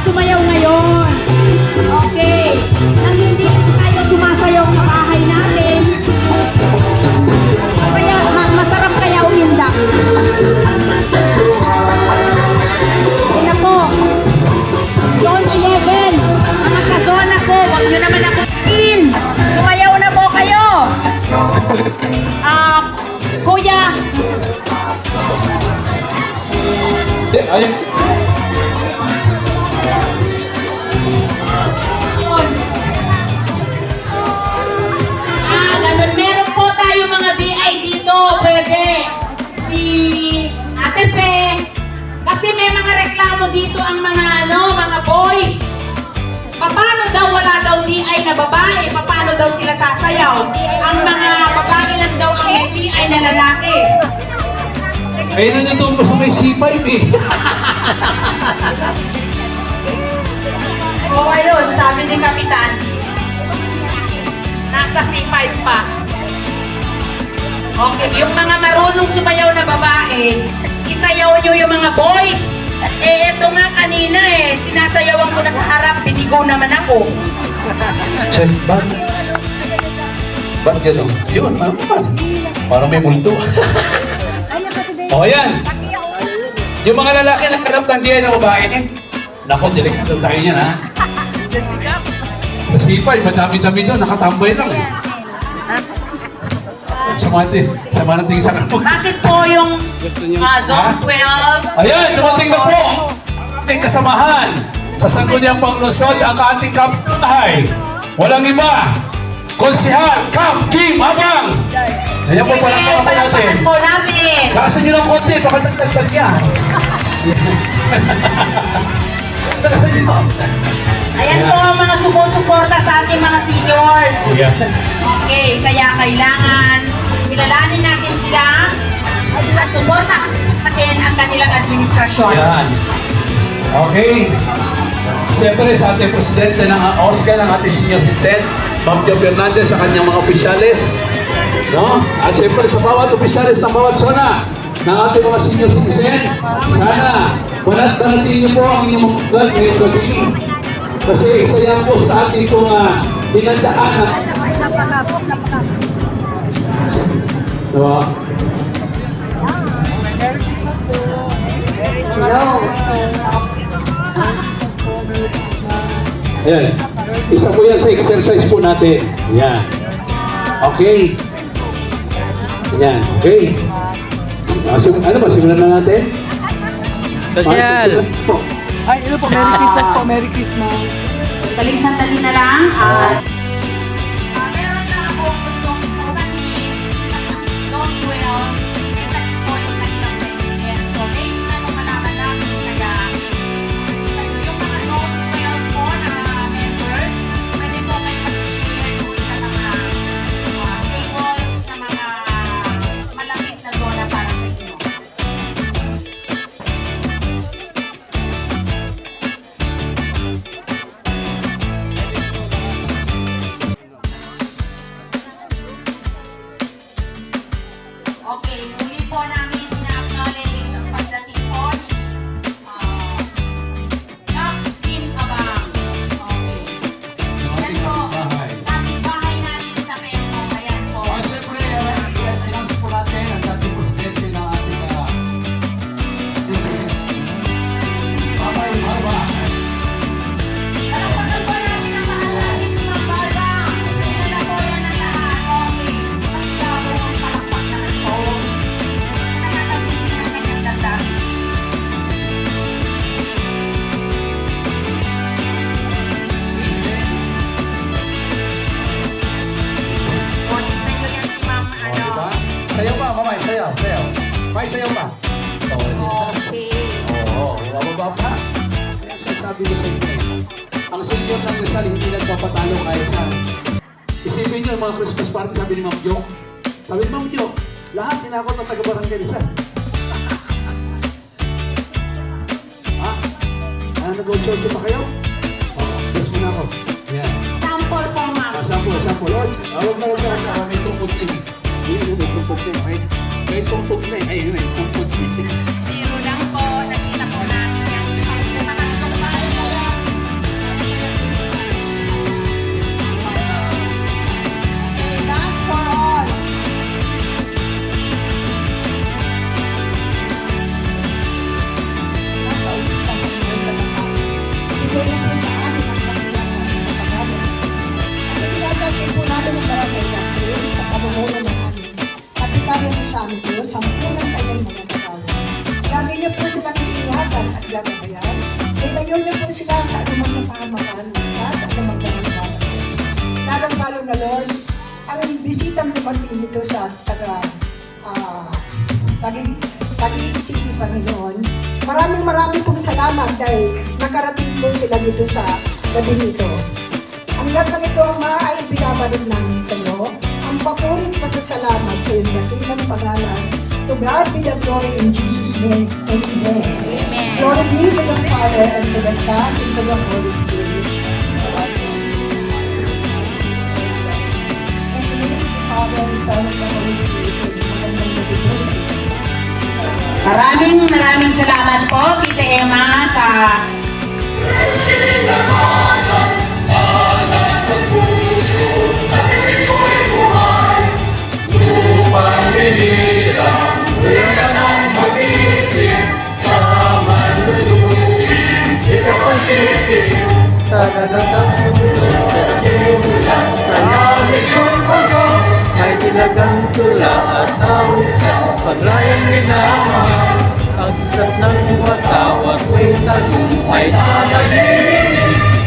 sumayaw ngayon. Okay. Nang hindi tayo sumasayaw sa bahay natin, kaya masarap kaya umindak. Yan na po. Zone 11. Mga ka-zona po, huwag nyo naman ako in. Sumayaw na po kayo. Kuya. Ayun. Ganun. Meron po tayo mga DI dito. Pwede. Si Ate Pe. Kasi may mga reklamo dito ang mga mga boys. Paano daw wala daw DI na babae? Paano daw sila sasayaw? Ang mga babae lang daw ang may DI na lalaki. Ayun na nyo sa may C5 eh. O ayun, sabi ni Kapitan, nasa C5 pa. Okay, yung mga marunong sumayaw na babae, isayaw nyo yung mga boys. Eto nga kanina sinasayawan ko na sa harap, pinigo naman ako. Check, ba't? Ba't gano'n? Yun, parang may multo. O, ayan. Yung mga lalaki na karap ng diyan ng babae Nako, delikado tayo niyan, ha? Sa C5, madami-dami doon, nakatambay lang eh. Sama natin sa kapag. Bakit po yung Zone 12? Ayan, dumating na po ating kasamahan sa Sangguniang Panglusod ang ating kapitbahay. Walang iba, Konsehal Cap Kim Abang. Ayan po, palakpakan po natin. Kakasan nyo ng konti, baka nagtagtag yan. Kakasan nyo. Ayan po ang mga sumusuporta sa ating mga seniors. Yeah. Okay, kaya kailangan kilalanin natin sila at suporta natin ang kanilang administrasyon. Yan. Okay. Siyempre sa ating presidente ng OSCA, ng ating senior lieutenant, Ma'am Jo Fernandez, sa kanyang mga opisyalis. No? At siyempre sa bawat opisyalis ng bawat zona ng ating mga senior citizen, sana banat-banatin niyo po ang inyong mga ugal ngayong gabi. Kasi isa yan po sa ating pong pinandaanan. Diba? Hello. Ayan. Isa po yan sa exercise po natin. Ayan. Okay. Ayan. Okay. Ano ba? Simulan na natin? Daniel! Ay, ano po? Merry Christmas po. Merry Christmas. Kaling sandali na lang. Meron na ako gustong sasabihin na Zone 12, isa po yung kanilang president. So, based na nung malaman namin kaya yung mga Zone 12 po na members, pwede po kayo mag-share doon sa mga tables, sa mga malapit na zona para sa inyo. Okay, muli po namin ina-acknowledge ang pagdating po ni Cap Kim Abang. Okay. Yan po, kapitbahay natin sa Pempo. Ayan po. Siyempre, i-announce po natin ang dating presidente ng ating Pamay Barba. Palakpakan po natin ang mahal ni Ma'am Barba. Kilala po yan ng lahat. Okay. Pakita po ang palakpak naman po. Nakakabisi ng kanyang damdamin. O, tignan nyo yan si Ma'am, Diba? Sayaw pa, mamay, sayaw. May sayaw pa. Okay. Oo, bababa pa. Kaya sasabi ko sa inyo, ang senior ng Rizal hindi nagpapatalo kaya sa isipin nyo, mga Christmas party, sabi ni Ma'am Jo. Sabi ni Ma'am Jo, lahat tinakot ng taga-barangay Rizal. Ha? Nag-ocho-ocho pa kayo? Oo, bless mo na ako. Yan. Sample po, Ma'am. Sample. Huwag na. May tungkod na eh. May tungkod na eh. May tungkod na eh. Ayun, may tungkod na eh. Zero lang po. Nakita po namin yan. Sa mga babae kaya pinagagabayan. Ilayo niyo po sila sa anumang napahamakan, sa anumang kapamakan. Lalong-lalo na Lord, ang bisitang dumating dito sa pag-iisip ni Panginoon. Maraming pong salamat dahil nakarating po sila dito sa gabi nito. Ang lahat ng ito ay binabalik namin sa iyo. Ang papurit pasasalamat sa iyong dakilang pangalan. To God be the glory in Jesus' name. Amen. Glory be to the Father, and to the Son, and to the Holy Spirit. And to the Father, and Son, and the Holy Spirit. Magandang gabi po sa inyo. Maraming salamat po, Tita Emma, sa Sa lalatang sa langit ko'y bago, may tilagang tula at awit sa paglayang minaman. Ang isap ng watawat may tagumpay na naging.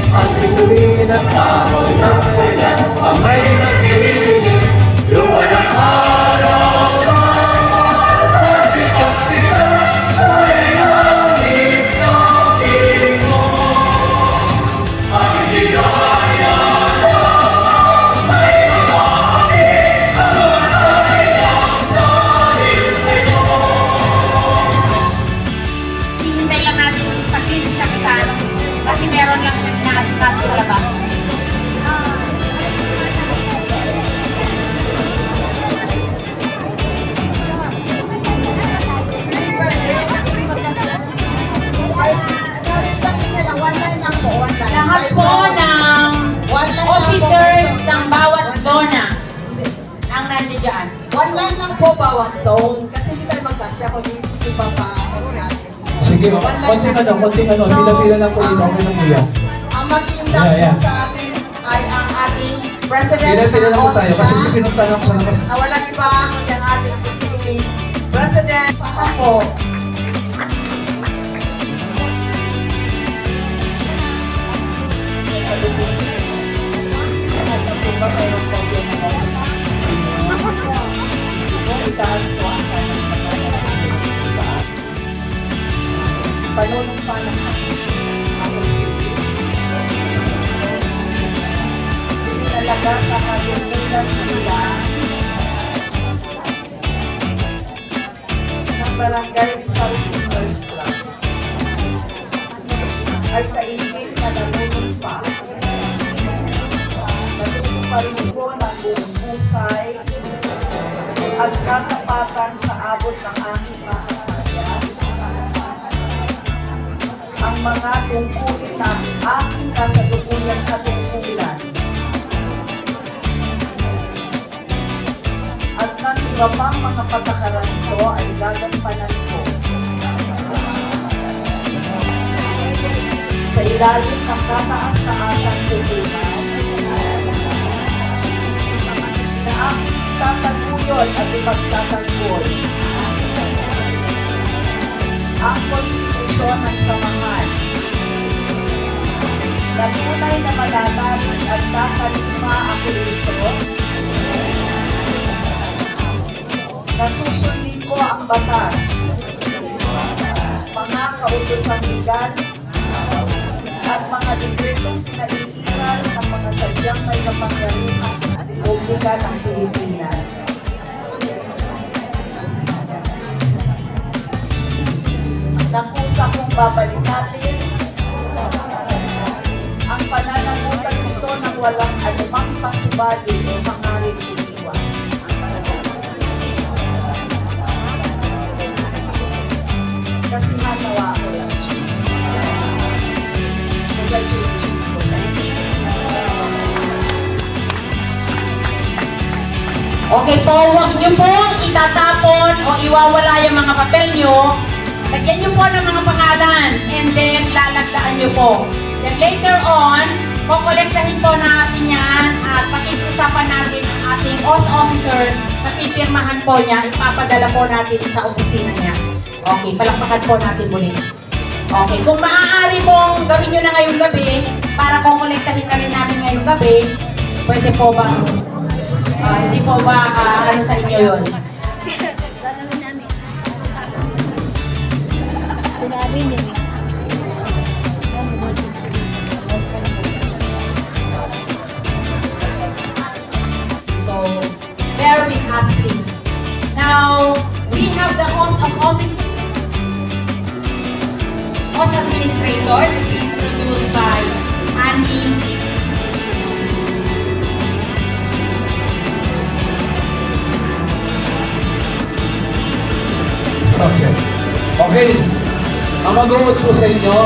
Ang bituin at araw ng kailan pa may naging. Lumalang araw ng pagsikat sila ay langit sa piling mo. Ang hinahaya na may langit sa layang dahil sa'yo. hihintay lang natin sa cleans kapitan kasi meron lang nakasikaso sa labas. Hindi pwede, kasi may magkasya. Ay, isang linya lang, one line lang po, one line. Lahat po ng One line lang po. officers ng bawat zona ang nandiyan. One line lang po bawat zone. Kasi hindi tayo magkasya kung hindi pa pa natin. Sige, konting ano, pila-pila lang po dito, okay lang po yan. Ang mag-iindang Yeah. po sa atin ay ang ating President Pila-pila lang po tayo, kasi OSCA, pinuntahan ako sa labas. na walang iba kundi ang ating pagiging President Pakampo. Itaas po ang kanyang pagkakasipin sa atin. Panunumpa ng ako city. Pinalaga sa kalungkutan nila ng Barangay Salsingers Club ay taimik na nanunumpa. Natutuparin ko ng buong husay at katapatan sa abot ng aking makakaya. Ang mga tungkulin na aking kasalukuyang katungkulan at ng iba pang mga patakaran ito ay gagampanan ko sa ilalim ng kataas-taasang tutunan na aking itataguyod at ipagtatanggol ang konstitusyon ng samahan na tunay na mananalig at tatalima ako rito na susundin ko ang batas, mga kautusan legal at mga dekretong pinaiiral ng mga sadyang may kapangyarihan o legal ang Pilipinas. Nakusa kong babalitatin ang pananagutan nito ng walang anumang pasibali o mangyaring umiwas. Kasi hanawa ko lang, Diyos. Congratulations po sa inyo. Okay po, huwag niyo po itatapon o iwawala yung mga papel niyo. Lagyan niyo po ng mga pangalan and then lalagdaan niyo po. Then later on, kukolektahin po natin yan at pakikiusapan natin ang ating oath officer na pipirmahan po niya, ipapadala po natin sa opisina niya. Okay, palakpakan po natin muli. Okay, kung maaari pong gawin nyo na ngayong gabi, para kukolektahin na rin namin ngayong gabi, pwede po ba, hindi po ba ano sa inyo yun? So, bear with us please. Now, we have the oath of office oath administrator introduced by Annie. Okay. Okay. Ang mag-uod po sa inyo,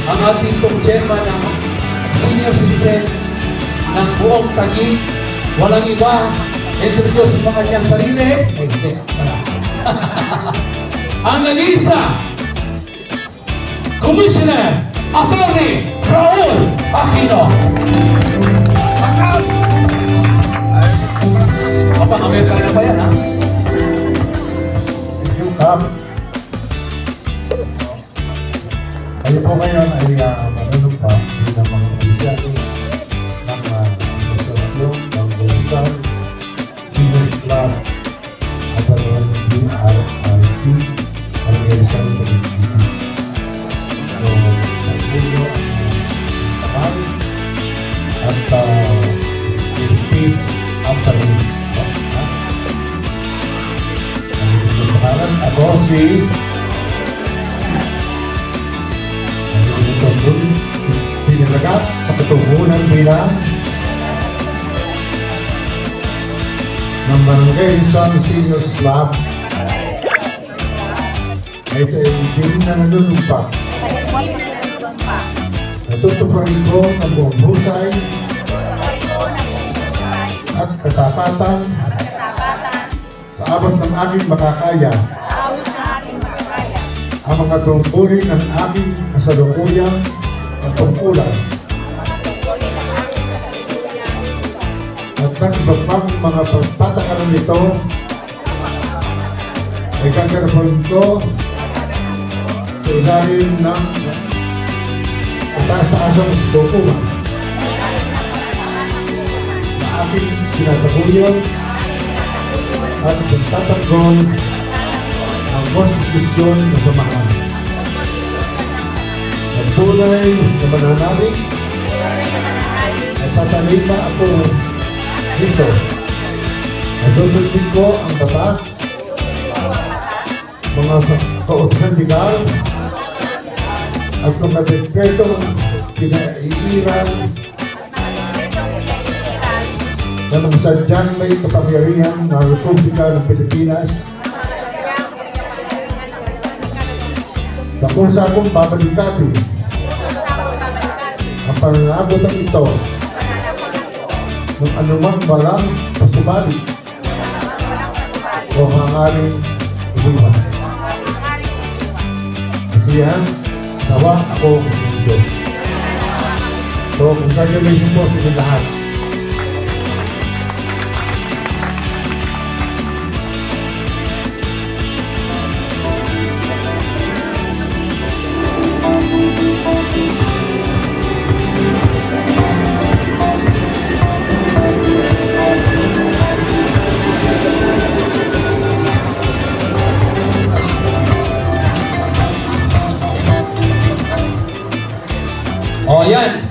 ang ating pong chairman ng senior citizen ng buong Taguig. Walang iba. Introduce sa kanyang sarili. Ang nag-isa, Commissioner Attorney Raul Aquino. Kapag-Amerikana pa yan, ha? Kayo po ngayon ay marunong pa bilang mga opisyalo ng asosasyon ng Bulisan, Seniors Club at ang DRRC ang Rizal Taguig City. So, mas ninyo ang kamay at i-repeat after me. Ang pangalan, ako si pinalagat sa katungunan bilang ng Barangay Sun Seniors Club ay hindi na nalulumpa. Natutuparin ko ang buong husay at katapatan sa abot ng aking makakaya ang mga tungkulin ng aking kasalukuyang at tungkulan at ng iba pang mga pagpatakaran nito ay kagarapon ko sa ilalim ng kataas-asang dokuman na aking tinatabuyan at pagtatanggol ang konstitusyon na samahan. Ang tunay na mananalig ay tatalima ako dito. Nasusundin ko ang batas, mga kautosan legal, at mga dekretong kinaiiran na mga sadyang may kapangyarihan ng Republika ng Pilipinas na kung sa akong babalikati ang pananagutan ito ng anumang walang pasubali o hangaring iliwas. Kasi yan, nawa ako ng Diyos. So, congratulations po sa inyo lahat. O, yan.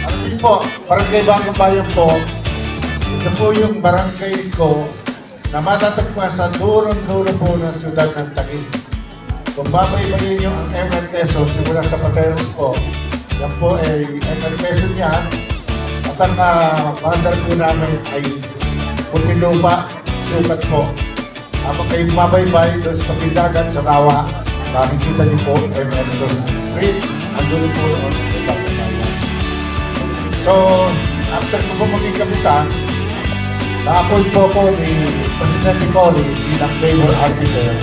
Ano po, Barangay Bagong Bayan po, ito po yung barangay ko na matatagpuan sa dulo-dulo po ng siyudad ng Taguig. Kung babaybayin nyo ang ML Quezon, simula sa Pateros po, yan po ay ML Quezon yan. At ang bandar po namin ay Muntinlupa, sukat po. Habang kayo mabaybay doon sa Pindagan, sa Rawa, makikita niyo po ML Street, ang dulo po ng Bagong Bayan. So, after ko po maging kapitan, na-appoint po ko ni Presidente Cory bilang labor arbiter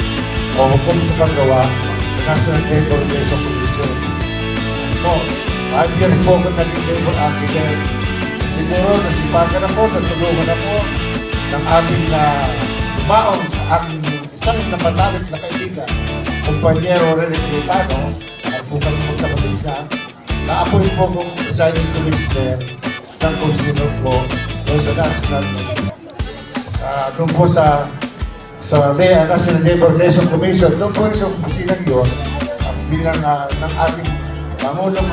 o hukom sa paggawa sa National Labor Relations Commission. Po, 5 years po ko naging labor arbiter. Siguro nasipagan ako, natulungan ako ng ating baon, aking isang napatalik na kaibigan, kumpanyero Rene Cayetano, ang po kami magkapatid na, na-appoint po kong presiding commissioner sa consumer po doon sa national doon po sa National Labor Relations Commission, doon po sa opisina yun, bilang ng ating Pangulong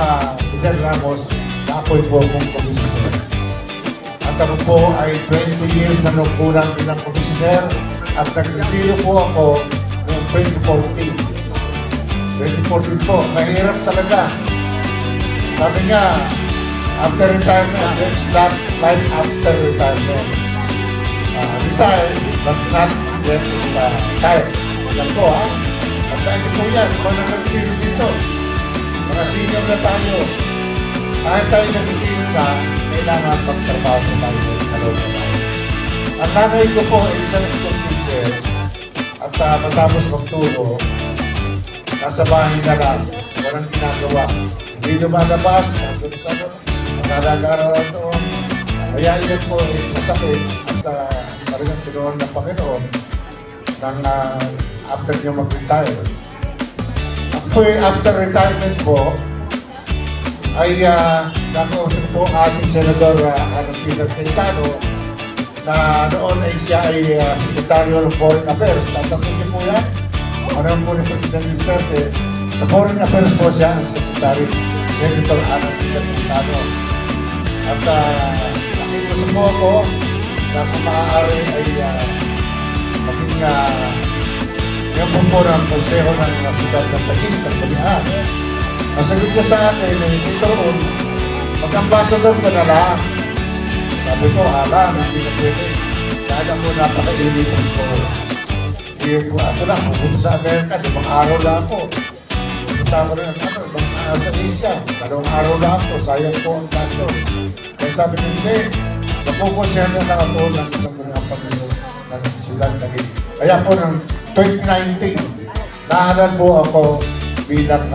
Fidel Ramos, na-appoint po akong commissioner. At ako po ay 20 years na nagpunan bilang commissioner at nag-retiro po ako noong 2014. 2014 po, mahirap talaga. Sabi nga, after retirement, there's not life after retirement. Retire, but not yet retire. Yan po ha. At dahil po yan, kung nag-retiro dito, mga senior na tayo, kahit tayo nag-retiro na, kailangan magtrabaho na tayo ng kaloob na tayo. Ang nanay ko po ay isang school teacher at matapos magturo, nasa bahay na lang, walang ginagawa. Hindi lumalabas, nandun sa nalagaraw doon. Kaya yun po ay masakit at talagang tinuhan ng Panginoon nang after niyo mag-retire. Ako po after retirement po, ay nakausap po ang ating Senador Peter Cayetano na noon ay siya ay Secretary of Foreign Affairs. Tatanggol niyo po yan. Ano po ni President Duterte, sa Foreign Affairs po siya ang Secretary, Senator Peter Cayetano. At nakikusap po ako na kung maaari ay maging yung po ng konseho ng Siyudad ng Taguig sa Palihan. Ang sagot niya sa akin ay ito roon, mag-ambassador ka na lang. Sabi ko, hindi na pwede. Kaya mo napakainit ko. Ako lang, pupunta sa Amerika, 5 araw lang ako. Pupunta ko rin sa Asia, 2 araw lang ako, sayang po ang gasto. Kaya sabi ko, hindi, napuponsyan na lang ako ng isang mga Panginoon ng Siyudad Taguig. Kaya po ng 2019, nahalal po ako bilang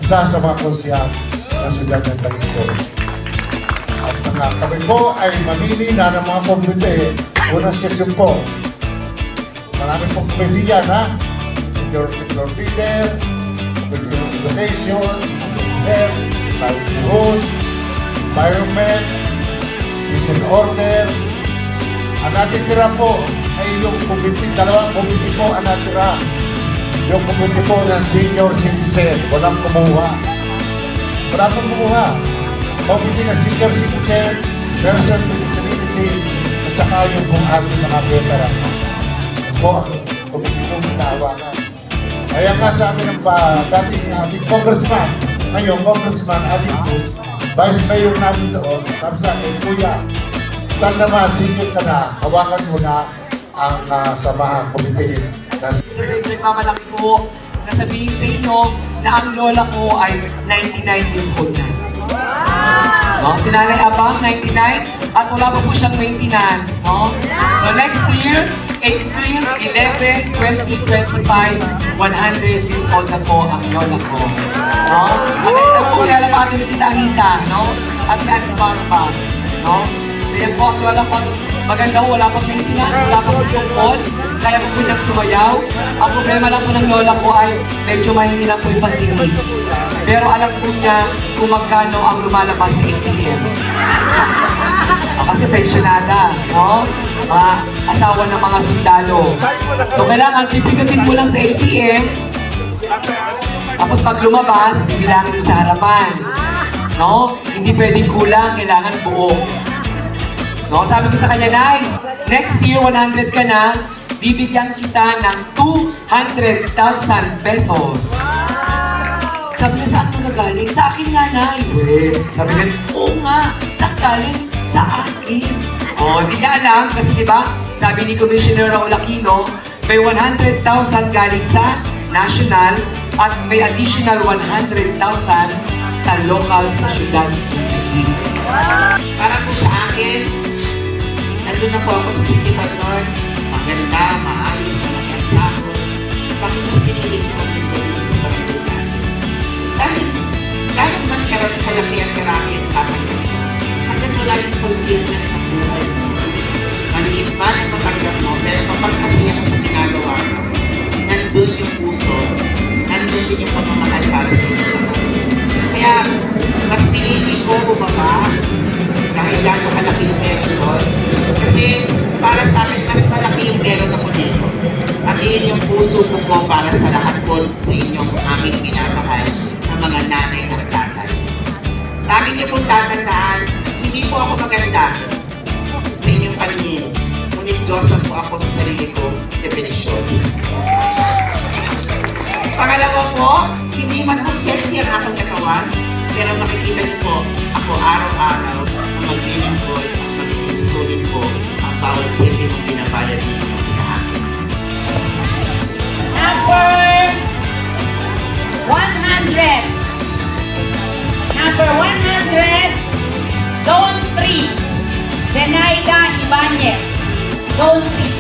isa sa mga konsyal ng Siyudad ng Taguig. At kami po ay mamili na ng mga komite. Unang sesyon po. Marami pong komite yan, ha? Majority floor leader, education, health, livelihood, environment, peace and order. Ang natitira po ay yung komite, 2 komite po ang natira. Yung komite po ng senior citizen, walang kumuha. Wala pong kumuha. Komite ng senior citizen, person with disabilities, at saka yung pong ating mga veteran. Po, komite po ginahawakan. Kaya nga sa amin ng dating ating congressman, ngayon congressman Aling Cruz, vice mayor namin doon, sabi sa akin, Kuya, tal naman, senior ka na, hawakan mo na ang samahan komite. Sir, nagmamalaki po na sabihin sa inyo na ang lola ko ay 99 years old na. No? Si Nanay Abang, 99, at wala pa po siyang maintenance. No? So next year, April 11, 2025, 100 years old na po ang lola ko. No? At ito po kilala pa atin ni Tita Anita, no? At ni Ate Barba. No? So yan po ang lola ko. Maganda ho, wala pang maintenance, wala pang tungkol, kaya po po nagsumayaw. Ang problema lang po ng lola ko ay medyo mahindi lang po yung pantingin. Pero alam po niya kung magkano ang lumalabas sa ATM. Kasi pensionada, no? Mga asawa ng mga sundalo. So kailangan pipindutin mo lang sa ATM, tapos pag lumabas, bibilangin mo sa harapan. No? Hindi pwedeng kulang, kailangan buo. No, sabi ko sa kanya, Nay, next year 100 ka na, bibigyan kita ng 200,000 pesos. Sabi niya, saan mo nagaling? Sa akin nga, Nay. Sabi niya, oo nga, saan galing? Sa akin. Hindi niya alam, kasi diba, sabi ni Commissioner Raul Aquino, may 100,000 galing sa national at may additional 100,000 sa local sa Siyudad ng Taguig. Para po sa akin, nandun na po ako sa City Hall noon. Maganda, maayos, malaking sahod. Bakit mas pinilit ko ang pinilit sa barangay natin? Dahil man kalaki ang karami ang kapatid. Hanggang wala yung fulfillment ng buhay mo. Maliit man ang matanggap mo, pero kapag masaya ka sa ginagawa mo, nandun yung puso, nandun din yung pagmamahal para sa nanay at tatay. Lagi niyo pong tatandaan, hindi po ako maganda sa inyong paningin. Ngunit Diyosan po ako sa sarili ko, depenisyon. Pangalawa po, hindi man po sexy ang aking katawan, pero makikita niyo po ako araw-araw na maglilingkod, magiging sulit po ang bawat sente mong binabayad niyo sa akin. Number 100. Number 100, Zone 3. Zenaida Ibanez. Zone 3.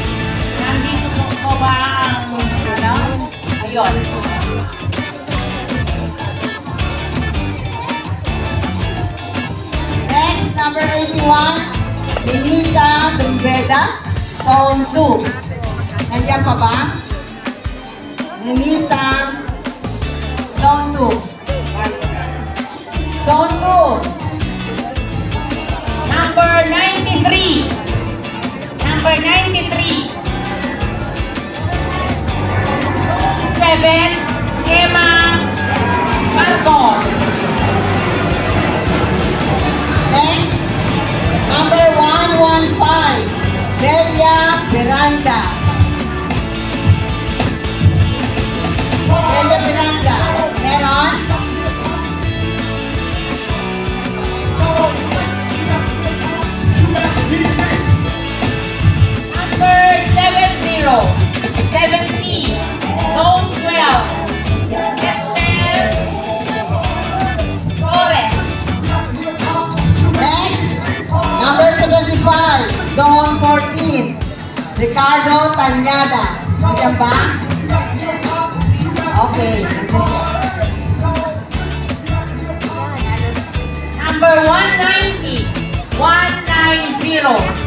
Nandito po ba ang ano? Ayun. Next, number 81, Benita Dumbeda, Zone 2. Nandiyan pa ba? Benita, Zone 2. Zone 2. Number 93. Number 93. 7, Emma Marco. Next, number 115, Belia Miranda. Belia Miranda. Meron? Number 70. Zone 12. Esther Torres. Next, number 75, Zone 14, Ricardo Tanyada. Nandiyan ba? Okay, nandiyan siya. Number 190. 190.